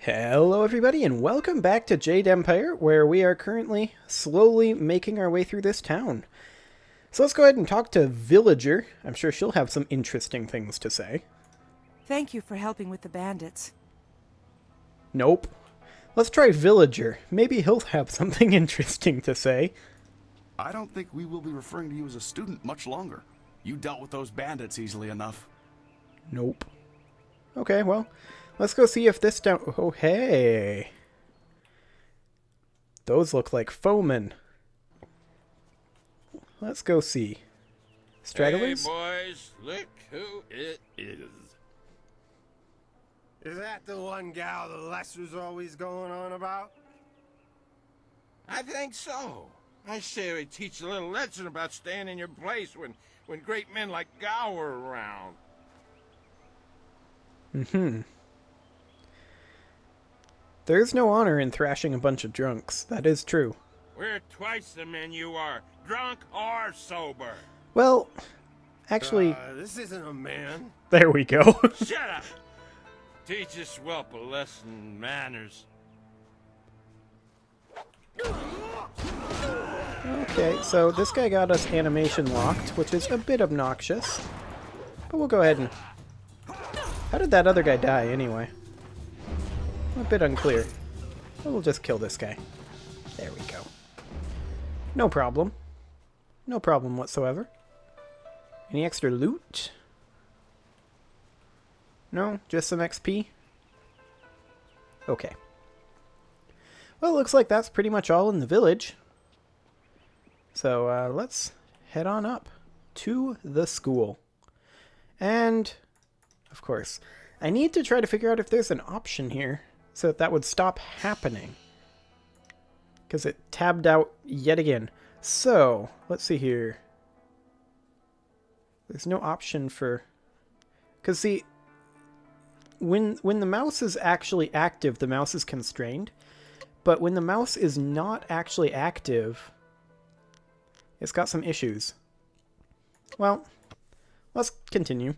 Hello everybody and welcome back to Jade Empire, where we are currently slowly making our way through this town. So let's go ahead and talk to Villager. I'm sure she'll have some interesting things to say. Thank you for helping with the bandits. Nope. Let's try Villager. Maybe he'll have something interesting to say. I don't think we will be referring to you as a student much longer. You dealt with those bandits easily enough. Nope. Okay, well, let's go see if this down... Oh, hey. Those look like foemen. Let's go see. Stragglers? Hey, boys, look who it is. Is that the one gal the Lester's always going on about? I think so. I say we teach a little lesson about staying in your place when great men like Gow are around. There's no honor in thrashing a bunch of drunks. That is true. We're twice the men you are, drunk or sober. Well, actually... This isn't a man. there we go. Shut up! Teach this whelp a lesson in manners. Okay, so this guy got us animation locked, which is a bit obnoxious. But we'll go ahead and... How did that other guy die, anyway? A bit unclear. But we'll just kill this guy. There we go. No problem. No problem whatsoever. Any extra loot? No? Just some XP? Okay. Well, it looks like that's pretty much all in the village. So, let's head on up to the school. And, of course, I need to try to figure out if there's an option here so that would stop happening. Because it tabbed out yet again. So, let's see here. There's no option for... Because, see, when the mouse is actually active, the mouse is constrained. But when the mouse is not actually active, it's got some issues. Well, let's continue.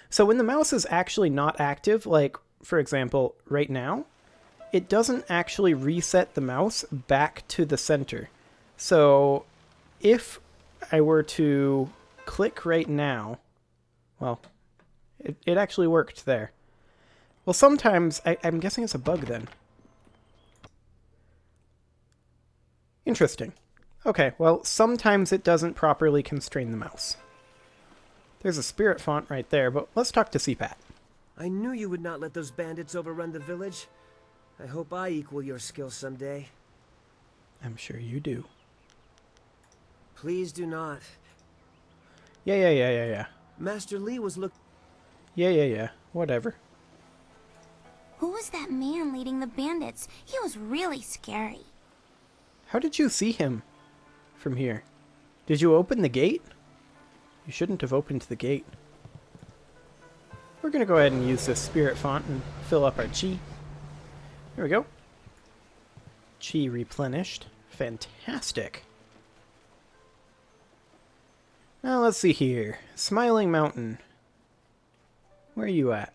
So when the mouse is actually not active, like, for example, right now, it doesn't actually reset the mouse back to the center. So if I were to click right now, well, it actually worked there. Well, sometimes, I'm guessing it's a bug then. Interesting. Okay, well, sometimes it doesn't properly constrain the mouse. There's a spirit font right there, but let's talk to CPAT. I knew you would not let those bandits overrun the village. I hope I equal your skill someday. I'm sure you do. Please do not. Yeah. Master Lee was Yeah. Whatever. Who was that man leading the bandits? He was really scary. How did you see him from here? Did you open the gate? You shouldn't have opened the gate. We're going to go ahead and use this spirit font and fill up our chi. There we go. Chi replenished. Fantastic. Now let's see here. Smiling Mountain. Where are you at?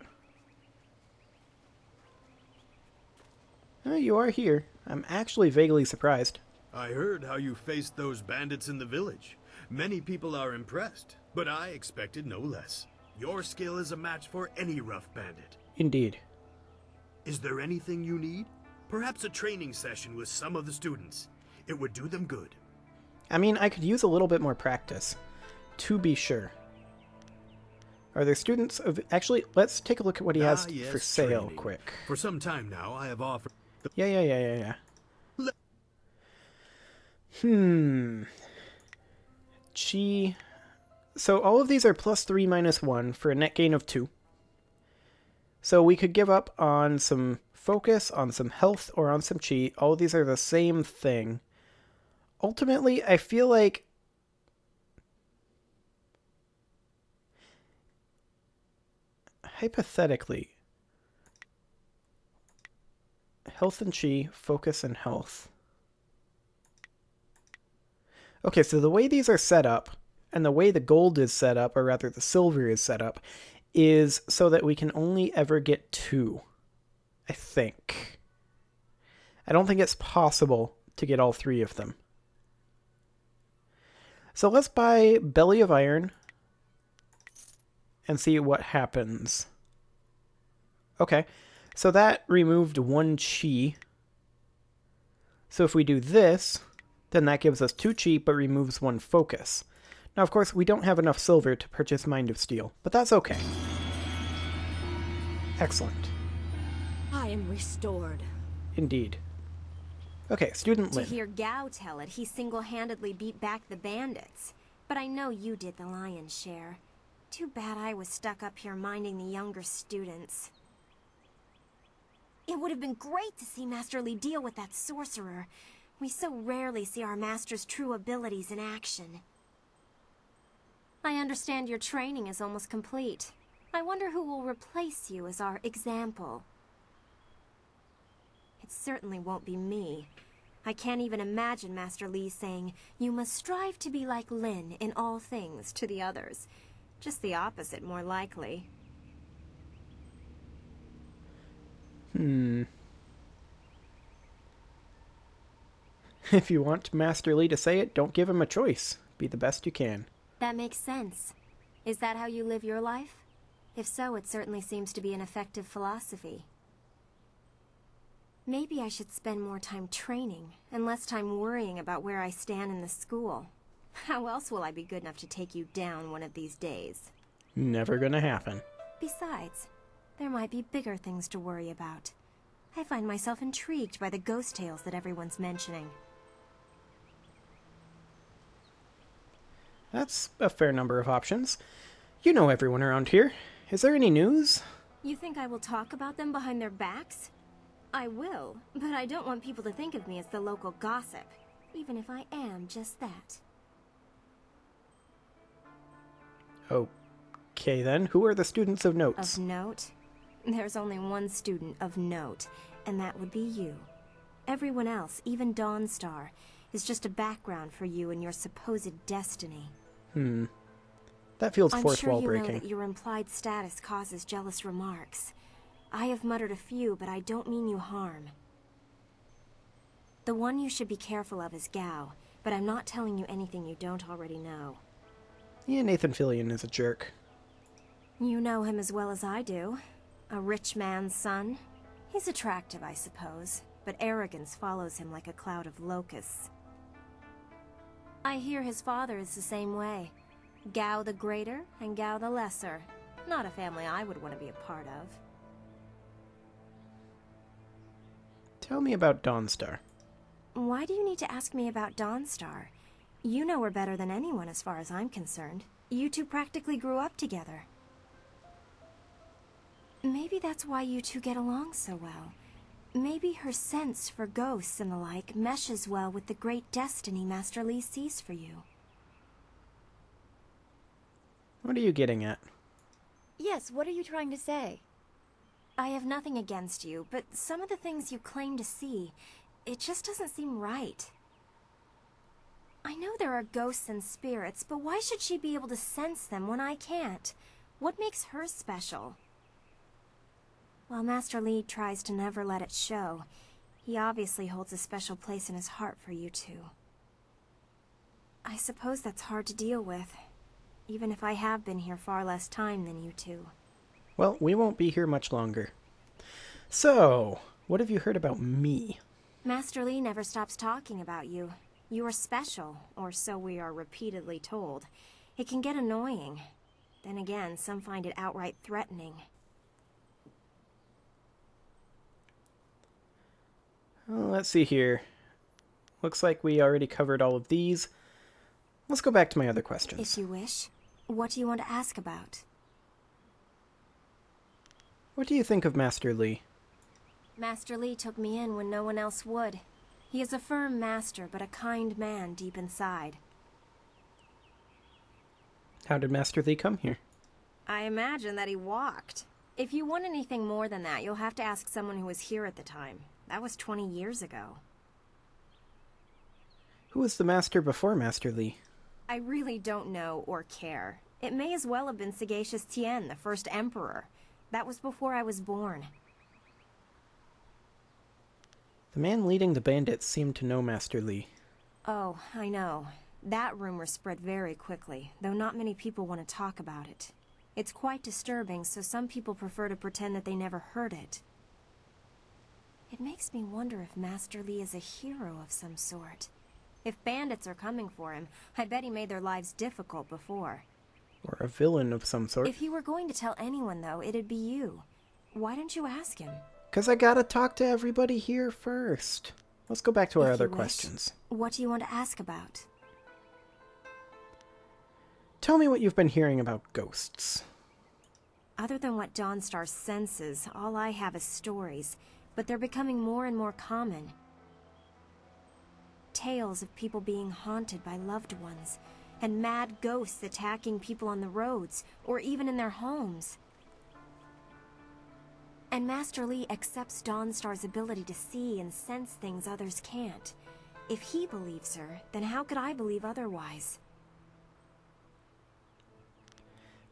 Oh, you are here. I'm actually vaguely surprised. I heard how you faced those bandits in the village. Many people are impressed, but I expected no less. Your skill is a match for any rough bandit. Indeed. Is there anything you need? Perhaps a training session with some of the students. It would do them good. I mean, I could use a little bit more practice, to be sure. Are there students of... Actually, let's take a look at what he has Yes, for sale training. quick. For some time now, I have offered... Yeah. Chi. So all of these are +3 -1 for a net gain of 2. So we could give up on some focus, on some health, or on some chi. All of these are the same thing. Ultimately, I feel like... Hypothetically... Health and chi, focus and health. Okay, so the way these are set up, and the way the gold is set up, or rather the silver is set up, is so that we can only ever get 2. I think. I don't think it's possible to get all 3 of them. So let's buy Belly of Iron and see what happens. Okay, so that removed 1 chi. So if we do this, then that gives us 2 chi but removes 1 focus. Now, of course, we don't have enough silver to purchase Mind of Steel, but that's okay. Excellent. I am restored. Indeed. Okay, Student To Lin. hear Gao tell it, he single-handedly beat back the bandits. But I know you did the lion's share. Too bad I was stuck up here minding the younger students. It would have been great to see Master Li deal with that sorcerer. We so rarely see our master's true abilities in action. I understand your training is almost complete. I wonder who will replace you as our example. It certainly won't be me. I can't even imagine Master Li saying, "You must strive to be like Lin in all things" to the others. Just the opposite, more likely. If you want Master Li to say it, don't give him a choice. Be the best you can. That makes sense. Is that how you live your life? If so, it certainly seems to be an effective philosophy. Maybe I should spend more time training, and less time worrying about where I stand in the school. How else will I be good enough to take you down one of these days? Never gonna happen. Besides, there might be bigger things to worry about. I find myself intrigued by the ghost tales that everyone's mentioning. That's a fair number of options. You know everyone around here. Is there any news? You think I will talk about them behind their backs? I will, but I don't want people to think of me as the local gossip, even if I am just that. Okay then, who are the students of notes? Of note? There's only one student of note, and that would be you. Everyone else, even Dawnstar, is just a background for you and your supposed destiny. That feels I'm fourth sure wall you know breaking. that your implied status causes jealous remarks. I have muttered a few, but I don't mean you harm. The one you should be careful of is Gao, but I'm not telling you anything you don't already know. Yeah, Nathan Fillion is a jerk. You know him as well as I do. A rich man's son. He's attractive, I suppose, but arrogance follows him like a cloud of locusts. I hear his father is the same way. Gao the Greater and Gao the Lesser. Not a family I would want to be a part of. Tell me about Dawnstar. Why do you need to ask me about Dawnstar? You know her better than anyone as far as I'm concerned. You two practically grew up together. Maybe that's why you two get along so well. Maybe her sense for ghosts and the like meshes well with the great destiny Master Li sees for you. What are you getting at? Yes, what are you trying to say? I have nothing against you, but some of the things you claim to see, it just doesn't seem right. I know there are ghosts and spirits, but why should she be able to sense them when I can't? What makes her special? While Master Li tries to never let it show, he obviously holds a special place in his heart for you two. I suppose that's hard to deal with, even if I have been here far less time than you two. Well, we won't be here much longer. So, what have you heard about me? Master Li never stops talking about you. You are special, or so we are repeatedly told. It can get annoying. Then again, some find it outright threatening. Well, let's see here. Looks like we already covered all of these. Let's go back to my other questions. If you wish. What do you want to ask about? What do you think of Master Li? Master Li took me in when no one else would. He is a firm master, but a kind man deep inside. How did Master Li come here? I imagine that he walked. If you want anything more than that, you'll have to ask someone who was here at the time. That was 20 years ago. Who was the master before Master Li? I really don't know or care. It may as well have been Sagacious Tien, the first emperor. That was before I was born. The man leading the bandits seemed to know Master Li. Oh, I know. That rumor spread very quickly, though not many people want to talk about it. It's quite disturbing, so some people prefer to pretend that they never heard it. It makes me wonder if Master Li is a hero of some sort. If bandits are coming for him, I bet he made their lives difficult before. Or a villain of some sort. If he were going to tell anyone, though, it'd be you. Why don't you ask him? 'Cause I gotta talk to everybody here first. Let's go back to our If other you wish. questions. What do you want to ask about? Tell me what you've been hearing about ghosts. Other than what Dawnstar senses, all I have is stories, but they're becoming more and more common. Tales of people being haunted by loved ones, and mad ghosts attacking people on the roads, or even in their homes. And Master Li accepts Dawnstar's ability to see and sense things others can't. If he believes her, then how could I believe otherwise?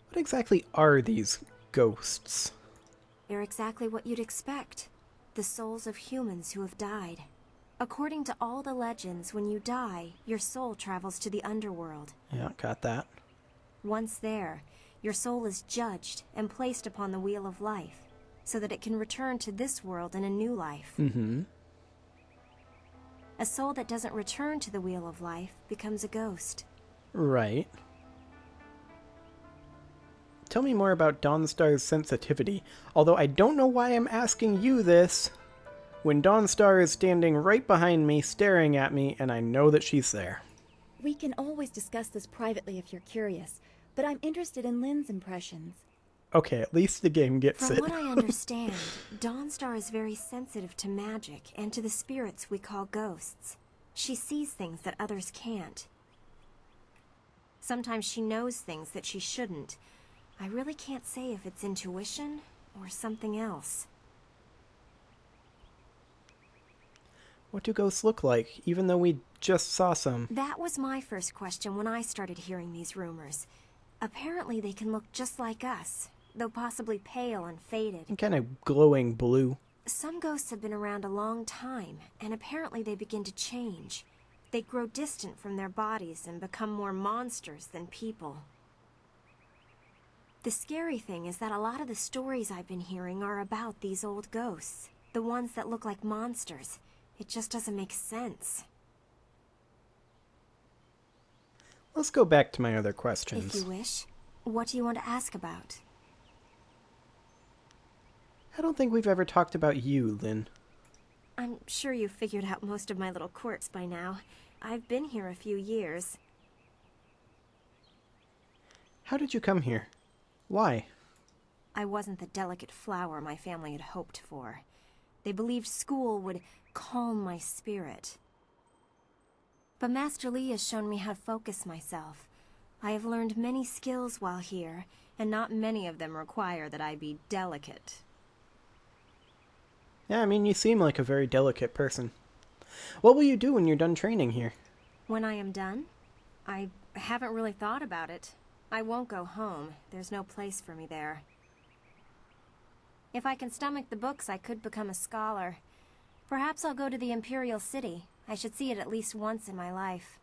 What exactly are these ghosts? They're exactly what you'd expect. The souls of humans who have died. According to all the legends, when you die, your soul travels to the underworld. Yeah, got that. Once there, your soul is judged and placed upon the wheel of life, so that it can return to this world in a new life. Mm-hmm. A soul that doesn't return to the wheel of life becomes a ghost. Right. Tell me more about Dawnstar's sensitivity, although I don't know why I'm asking you this, when Dawnstar is standing right behind me, staring at me, and I know that she's there. We can always discuss this privately if you're curious, but I'm interested in Lynn's impressions. Okay, at least the game gets From it. what I understand, Dawnstar is very sensitive to magic and to the spirits we call ghosts. She sees things that others can't. Sometimes she knows things that she shouldn't. I really can't say if it's intuition or something else. What do ghosts look like, even though we just saw some? That was my first question when I started hearing these rumors. Apparently they can look just like us, though possibly pale and faded. And kind of glowing blue. Some ghosts have been around a long time, and apparently they begin to change. They grow distant from their bodies and become more monsters than people. The scary thing is that a lot of the stories I've been hearing are about these old ghosts, the ones that look like monsters. It just doesn't make sense. Let's go back to my other questions. If you wish. What do you want to ask about? I don't think we've ever talked about you, Lynn. I'm sure you've figured out most of my little quirks by now. I've been here a few years. How did you come here? Why? I wasn't the delicate flower my family had hoped for. They believed school would calm my spirit. But Master Li has shown me how to focus myself. I have learned many skills while here, and not many of them require that I be delicate. Yeah, I mean, you seem like a very delicate person. What will you do when you're done training here? When I am done? I haven't really thought about it. I won't go home. There's no place for me there. If I can stomach the books, I could become a scholar. Perhaps I'll go to the Imperial City. I should see it at least once in my life.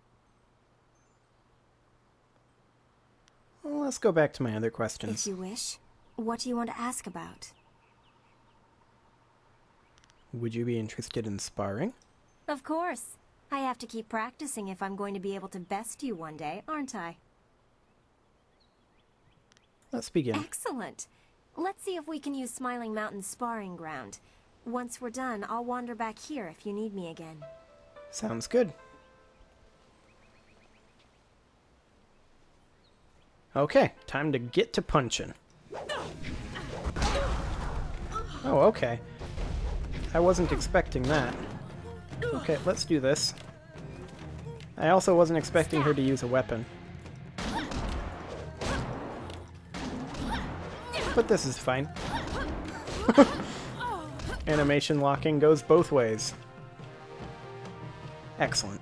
Well, let's go back to my other questions. If you wish. What do you want to ask about? Would you be interested in sparring? Of course. I have to keep practicing if I'm going to be able to best you one day, aren't I? Let's begin. Excellent. Let's see if we can use Smiling Mountain's sparring ground. Once we're done, I'll wander back here if you need me again. Sounds good. Okay, time to get to punching. Oh, okay. I wasn't expecting that. Okay, let's do this. I also wasn't expecting her to use a weapon. But this is fine. Animation locking goes both ways. Excellent.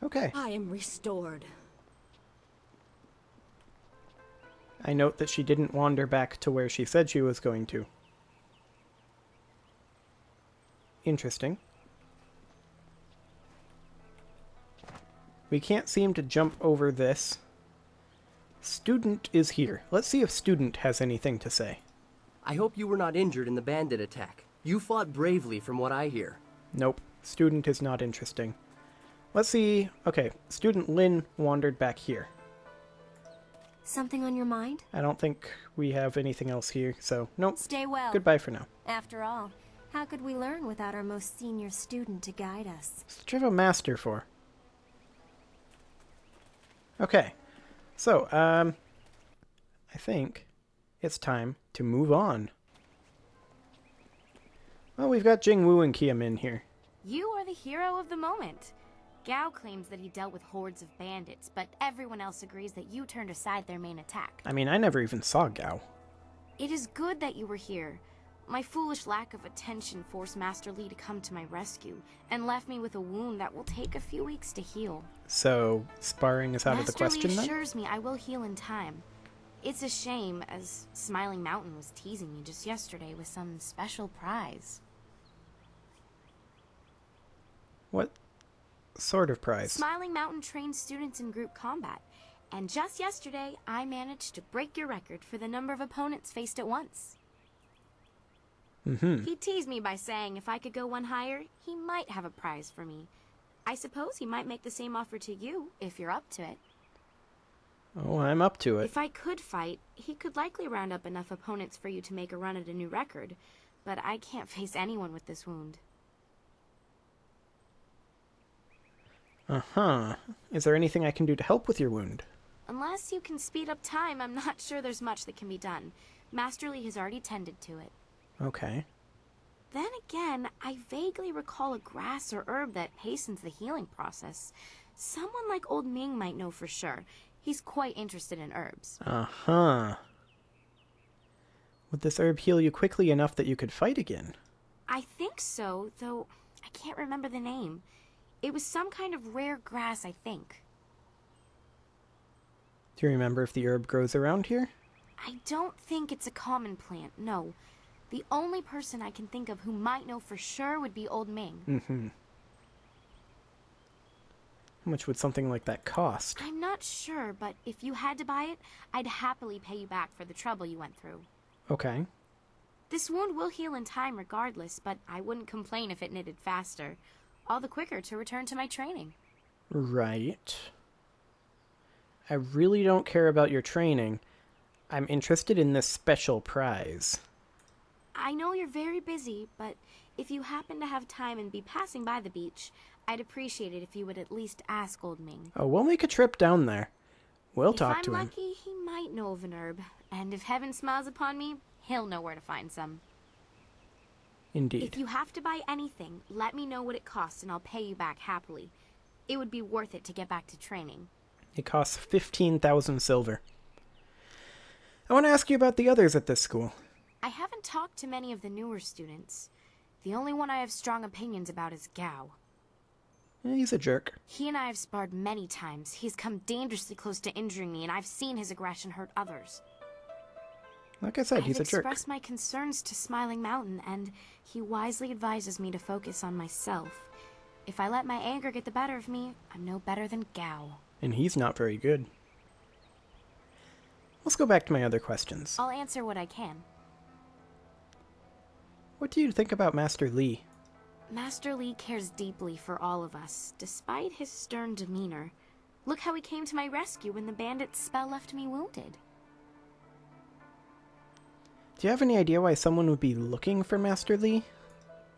Okay. I am restored. I note that she didn't wander back to where she said she was going to. Interesting. We can't seem to jump over this. Student is here. Let's see if Student has anything to say. I hope you were not injured in the bandit attack. You fought bravely from what I hear. Nope. Student is not interesting. Let's see. Okay, Student Lin wandered back here. Something on your mind? I don't think we have anything else here, so nope. Stay well. Goodbye for now. After all, how could we learn without our most senior student to guide us? What do you have a master for? Okay, so, I think it's time to move on. Well, we've got Jingwu and Kiam in here. You are the hero of the moment. Gao claims that he dealt with hordes of bandits, but everyone else agrees that you turned aside their main attack. I mean, I never even saw Gao. It is good that you were here. My foolish lack of attention forced Master Li to come to my rescue, and left me with a wound that will take a few weeks to heal. So, sparring is out of the question Master Li then? assures me I will heal in time. It's a shame, as Smiling Mountain was teasing me just yesterday with some special prize. What sort of prize? Smiling Mountain trains students in group combat, and just yesterday I managed to break your record for the number of opponents faced at once. He teased me by saying if I could go one higher, he might have a prize for me. I suppose he might make the same offer to you, if you're up to it. Oh, I'm up to it. If I could fight, he could likely round up enough opponents for you to make a run at a new record, but I can't face anyone with this wound. Uh-huh. Is there anything I can do to help with your wound? Unless you can speed up time, I'm not sure there's much that can be done. Master Li has already tended to it. Okay. Then again, I vaguely recall a grass or herb that hastens the healing process. Someone like Old Ming might know for sure. He's quite interested in herbs. Uh-huh. Would this herb heal you quickly enough that you could fight again? I think so, though I can't remember the name. It was some kind of rare grass, I think. Do you remember if the herb grows around here? I don't think it's a common plant, no. The only person I can think of who might know for sure would be Old Ming. Mm-hmm. How much would something like that cost? I'm not sure, but if you had to buy it, I'd happily pay you back for the trouble you went through. Okay. This wound will heal in time regardless, but I wouldn't complain if it knitted faster. All the quicker to return to my training. Right. I really don't care about your training. I'm interested in this special prize. I know you're very busy, but if you happen to have time and be passing by the beach, I'd appreciate it if you would at least ask Old Ming. Oh, we'll make a trip down there. We'll talk to him. If I'm lucky, he might know of an herb. And if heaven smiles upon me, he'll know where to find some. Indeed. If you have to buy anything, let me know what it costs and I'll pay you back happily. It would be worth it to get back to training. It costs 15,000 silver. I want to ask you about the others at this school. I haven't talked to many of the newer students. The only one I have strong opinions about is Gao. He's a jerk. He and I have sparred many times. He's come dangerously close to injuring me, and I've seen his aggression hurt others. Like I said, he's a jerk. I've expressed my concerns to Smiling Mountain, and he wisely advises me to focus on myself. If I let my anger get the better of me, I'm no better than Gao. And he's not very good. Let's go back to my other questions. I'll answer what I can. What do you think about Master Li? Master Li cares deeply for all of us, despite his stern demeanor. Look how he came to my rescue when the bandit's spell left me wounded. Do you have any idea why someone would be looking for Master Li?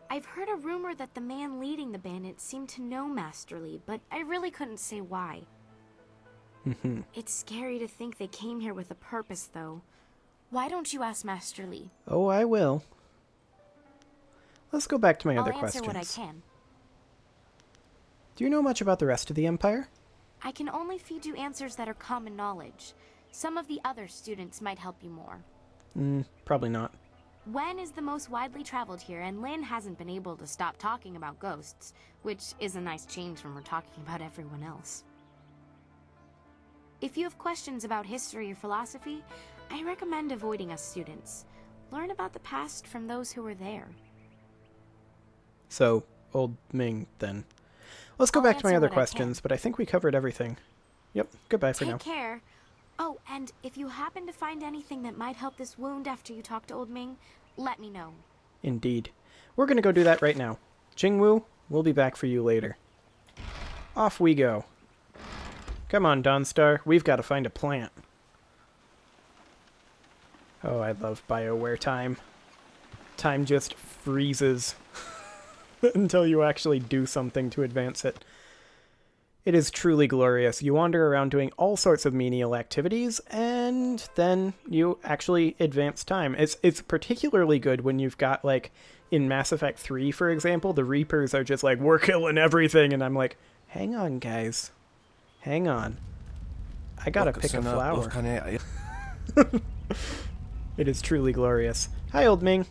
I've heard a rumor that the man leading the bandits seemed to know Master Li, but I really couldn't say why. It's scary to think they came here with a purpose, though. Why don't you ask Master Li? Oh, I will. Let's go back to my other questions. I'll answer what I can. Do you know much about the rest of the Empire? I can only feed you answers that are common knowledge. Some of the other students might help you more. Probably not. Wen is the most widely traveled here, and Lynn hasn't been able to stop talking about ghosts, which is a nice change from her talking about everyone else. If you have questions about history or philosophy, I recommend avoiding us students. Learn about the past from those who were there. So, old Ming, then. Let's go I'll back to my answer other what I questions, but I think we covered everything. Yep, goodbye for now. Take care. Oh, and if you happen to find anything that might help this wound after you talk to old Ming, let me know. Indeed. We're going to go do that right now. Jingwu, we'll be back for you later. Off we go. Come on, Dawnstar. We've got to find a plant. Oh, I love BioWare time. Time just freezes until you actually do something to advance it. It is truly glorious. You wander around doing all sorts of menial activities, and then you actually advance time. It's particularly good when you've got, like, in Mass Effect 3, for example, the Reapers are just like, we're killing everything, and I'm like, hang on, guys. Hang on. I gotta pick a flower. It is truly glorious. Hi, old Ming.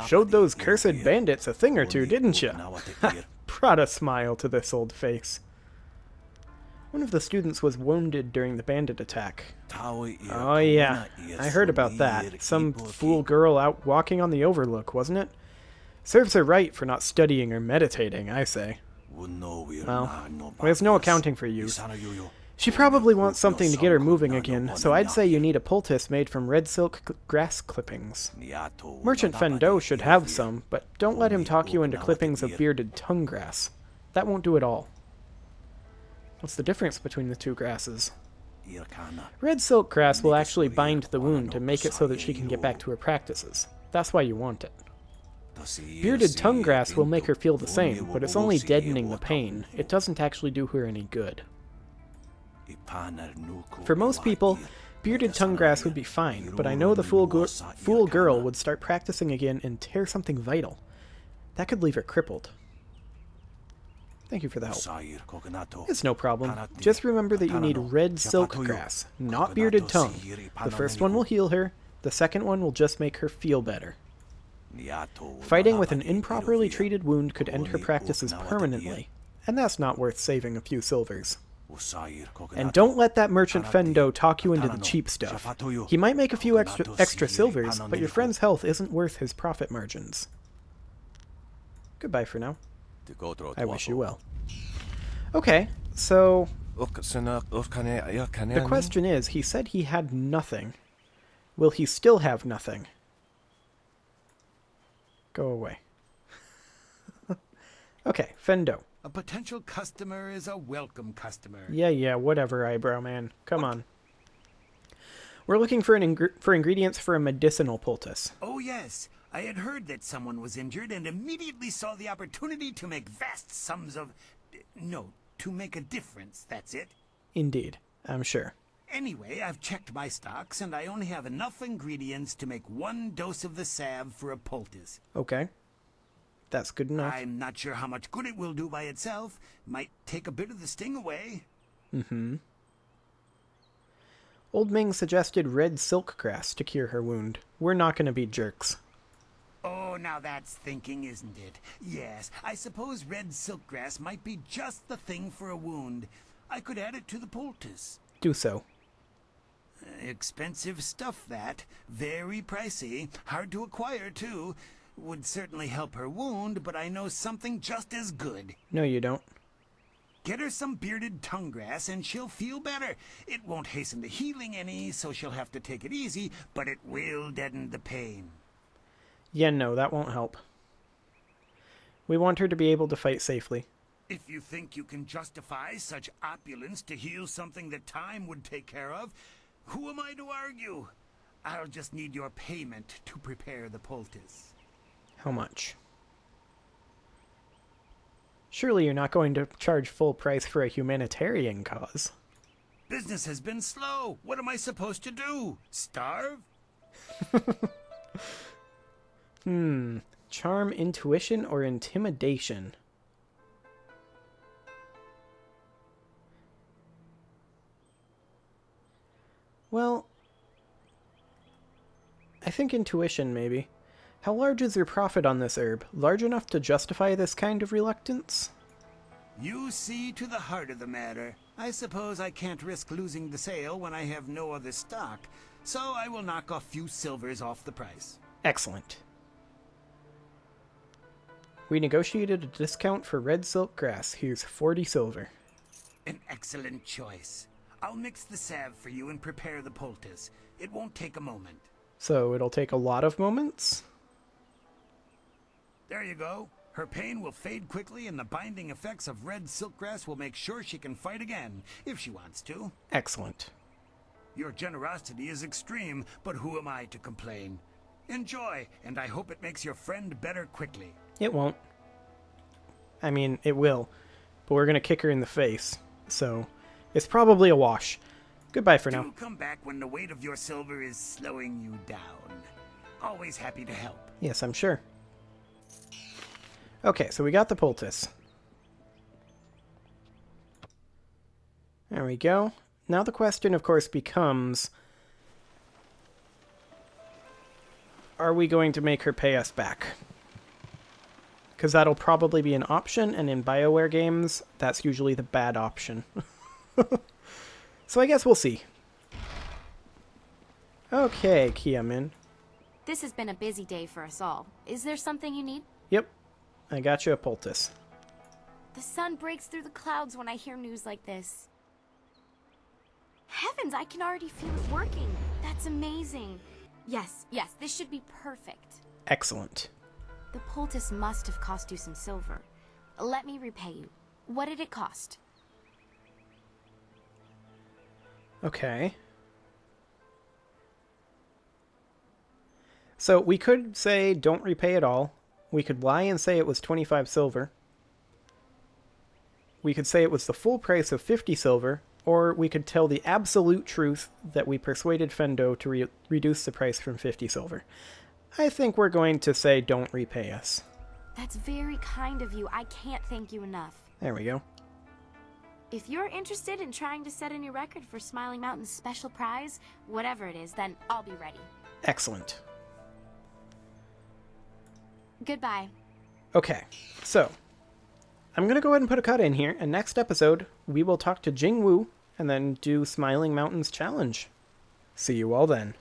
Showed those cursed bandits a thing or two, didn't you? Brought a smile to this old face. One of the students was wounded during the bandit attack. Oh yeah, I heard about that. Some fool girl out walking on the Overlook, wasn't it? Serves her right for not studying or meditating, I say. Well, there's no accounting for youth. She probably wants something to get her moving again, so I'd say you need a poultice made from red silk grass clippings. Merchant Fendo should have some, but don't let him talk you into clippings of bearded tongue grass. That won't do at all. What's the difference between the two grasses? Red silk grass will actually bind the wound to make it so that she can get back to her practices. That's why you want it. Bearded tongue grass will make her feel the same, but it's only deadening the pain. It doesn't actually do her any good. For most people, bearded tongue grass would be fine, but I know the fool girl would start practicing again and tear something vital. That could leave her crippled. Thank you for the help. It's no problem. Just remember that you need red silk grass, not bearded tongue. The first one will heal her, the second one will just make her feel better. Fighting with an improperly treated wound could end her practices permanently, and that's not worth saving a few silvers. And don't let that merchant Fendo talk you into the cheap stuff. He might make a few extra silvers, but your friend's health isn't worth his profit margins. Goodbye for now. I wish you well. Okay, so the question is, he said he had nothing. Will he still have nothing? Go away. Okay, Fendo. A potential customer is a welcome customer. Yeah, whatever, eyebrow man. Come on. We're looking for ingredients for a medicinal poultice. Oh yes, I had heard that someone was injured and immediately saw the opportunity to make vast sums of... No, to make a difference, that's it. Indeed, I'm sure. Anyway, I've checked my stocks and I only have enough ingredients to make 1 dose of the salve for a poultice. Okay. That's good enough. I'm not sure how much good it will do by itself. Might take a bit of the sting away. Old Ming suggested red silk grass to cure her wound. We're not going to be jerks. Oh, now that's thinking, isn't it? Yes, I suppose red silkgrass might be just the thing for a wound. I could add it to the poultice. Do so. Expensive stuff, that. Very pricey. Hard to acquire, too. Would certainly help her wound, but I know something just as good. No, you don't. Get her some bearded tongue grass and she'll feel better. It won't hasten the healing any, so she'll have to take it easy, but it will deaden the pain. Yeah, no, that won't help. We want her to be able to fight safely. If you think you can justify such opulence to heal something that time would take care of, who am I to argue? I'll just need your payment to prepare the poultice. How much? Surely you're not going to charge full price for a humanitarian cause. Business has been slow. What am I supposed to do? Starve? Charm, intuition, or intimidation? Well, I think intuition, maybe. How large is your profit on this herb? Large enough to justify this kind of reluctance? You see to the heart of the matter. I suppose I can't risk losing the sale when I have no other stock, so I will knock a few silvers off the price. Excellent. We negotiated a discount for red silk grass. Here's 40 silver. An excellent choice. I'll mix the salve for you and prepare the poultice. It won't take a moment. So it'll take a lot of moments? There you go. Her pain will fade quickly, and the binding effects of red silkgrass will make sure she can fight again, if she wants to. Excellent. Your generosity is extreme, but who am I to complain? Enjoy, and I hope it makes your friend better quickly. It won't. I mean, it will, but we're gonna kick her in the face, so it's probably a wash. Goodbye for now. Do come back when the weight of your silver is slowing you down. Always happy to help. Yes, I'm sure. Okay, so we got the poultice. There we go. Now the question, of course, becomes, are we going to make her pay us back? Because that'll probably be an option, and in BioWare games, that's usually the bad option. So I guess we'll see. Okay, Kiamin. This has been a busy day for us all. Is there something you need? Yep, I got you a poultice. The sun breaks through the clouds when I hear news like this. Heavens, I can already feel it working. That's amazing. Yes, this should be perfect. Excellent. The poultice must have cost you some silver. Let me repay you. What did it cost? Okay. So we could say don't repay at all. We could lie and say it was 25 silver. We could say it was the full price of 50 silver, or we could tell the absolute truth that we persuaded Fendo to reduce the price from 50 silver. I think we're going to say don't repay us. That's very kind of you. I can't thank you enough. There we go. If you're interested in trying to set a new record for Smiling Mountain's special prize, whatever it is, then I'll be ready. Excellent. Goodbye. Okay, so I'm going to go ahead and put a cut in here, and next episode we will talk to Jing Wu and then do Smiling Mountain's challenge. See you all then.